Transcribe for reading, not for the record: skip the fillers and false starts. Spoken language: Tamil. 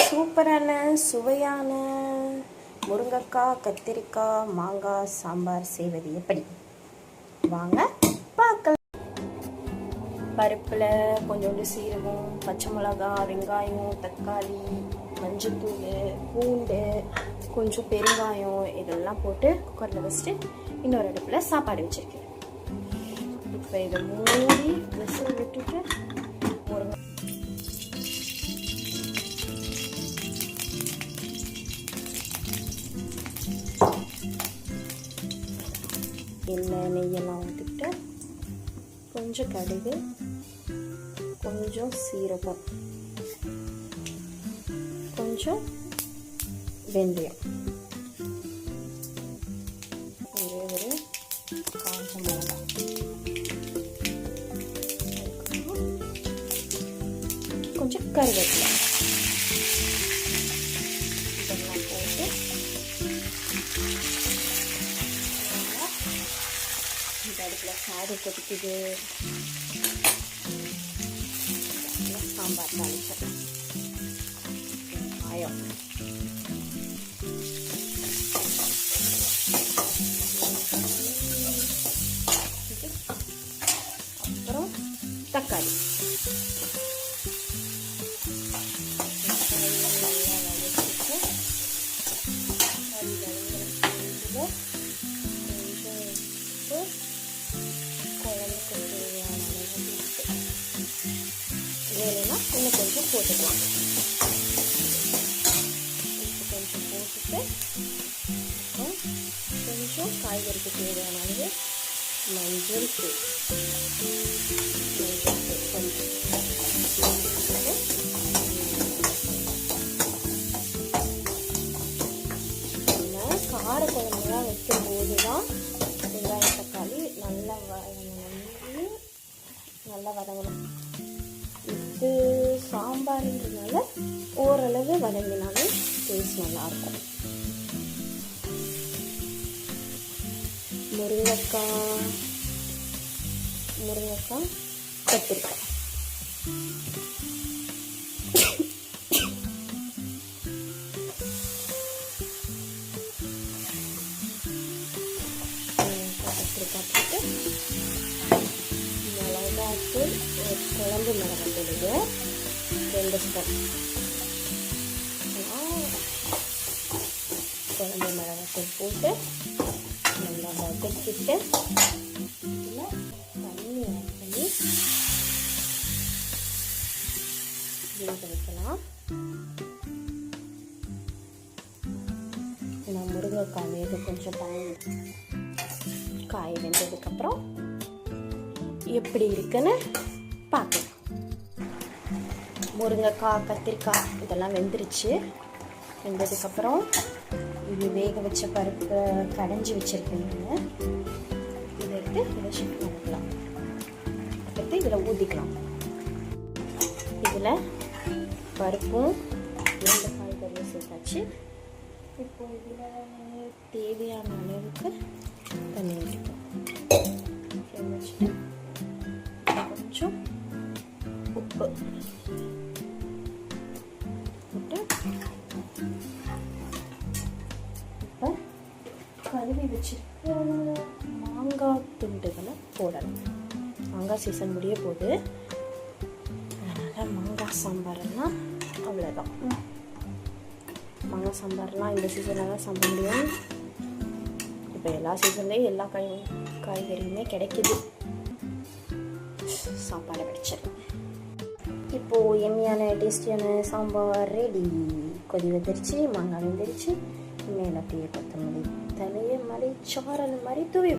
சூப்பரான சுவையான முருங்கைக்காய் கத்திரிக்காய் மாங்காய் சாம்பார் செய்வது எப்படி வாங்க பார்க்கலாம். பருப்பில் கொஞ்சோண்டு சீரகம், பச்சை மிளகாய், வெங்காயம், தக்காளி, மஞ்சத்தூள், பூண்டு, கொஞ்சம் பெருங்காயம் இதெல்லாம் போட்டு குக்கரில் வச்சுட்டு இன்னொரு அடுப்பில் சாப்பாடு வச்சுருக்கேன். இப்போ இதை மூடி விசில் விட்டுட்டு முருங்கை எண்ணெய் நெய்யெல்லாம் ஊற்றிட்டு கொஞ்சம் கடுகு, கொஞ்சம் சீரகம், கொஞ்சம் வெந்தயம், ஒரு காஞ்ச மிளகாய், கொஞ்சம் கருவேப்பிலை இதெல்லாம் போட்டு இந்த அடுப்பில் சாதம் கொதிக்குது. சாம்பார் தாளிச்சிடலாம். வெங்காயம், அப்புறம் தக்காளி வேணும்னா இன்னும் கொஞ்சம் போட்டுக்கலாம். உப்பு கொஞ்சம் போட்டுட்டு கொஞ்சம் காய்கறிக்கு தேவையான அளவு மஞ்சள் தூள் கொஞ்சம் கார குழம்புலாம் வைக்கும்போது தான் வெங்காயம் தக்காளி நல்லா வதங்கணும். இது சாம்பார்ன்றதுனால ஓரளவு வதங்கினாலும் டேஸ்ட் நல்லாயிருக்கும். முருங்கைக்காய் கத்திரிக்காய் போட்டு மிளகாத்தூள், குழம்பு மிளகாத்தூள் 2 ஸ்பூன், குழம்பு மிளகாத்தூள் போட்டு நல்லா வதக்கிட்டு தண்ணி ஆட் பண்ணி வேக வைக்கலாம். நான் முருங்கைக்காய் வேக கொஞ்சம் டைம் காய் வெந்ததுக்கப்புறம் எப்படி இருக்குன்னு பார்க்கலாம். முருங்கைக்காய் கத்திரிக்காய் இதெல்லாம் வெந்துருச்சு. வெந்ததுக்கப்புறம் இது வேக வச்ச பருப்பு கடைஞ்சி வச்சுருக்கீங்க. இதை எடுத்து இதை ஷிஃப்ட் பண்ணிக்கலாம். எடுத்து இதில் ஊற்றிக்கலாம். இதில் பருப்பும் 2 காய்கறியும் சேர்த்தாச்சு. இப்போ இதில் தேவையான அளவுக்கு தண்ணி ஊற்றிக்கலாம். வச்சுட்டு கொஞ்சம் உப்பு போட்டு இப்போ கழுவி வச்சுருக்க மாங்காய் துண்டுகளை போடணும். மாங்காய் சீசன் முடிய போகுது, அதனால் மாங்காய் சாம்பாரெல்லாம் அவ்வளோதான். மாங்காய் சாம்பார்லாம் இந்த சீசனில் தான் சாப்பிட முடியும். இப்போ எல்லா சீசன்லேயும் எல்லா காய்கறியுமே கிடைக்கிது. சாப்பாடை வடிச்சிடலாம். இப்போது எம்மியான டேஸ்டியான சாம்பார் ரெடி. கொதி வந்துருச்சு, மாங்காய் வந்துருச்சு. மேலே அப்படியே கொத்தமல்லி தலையை மாதிரி சாரல் மாதிரி தூவி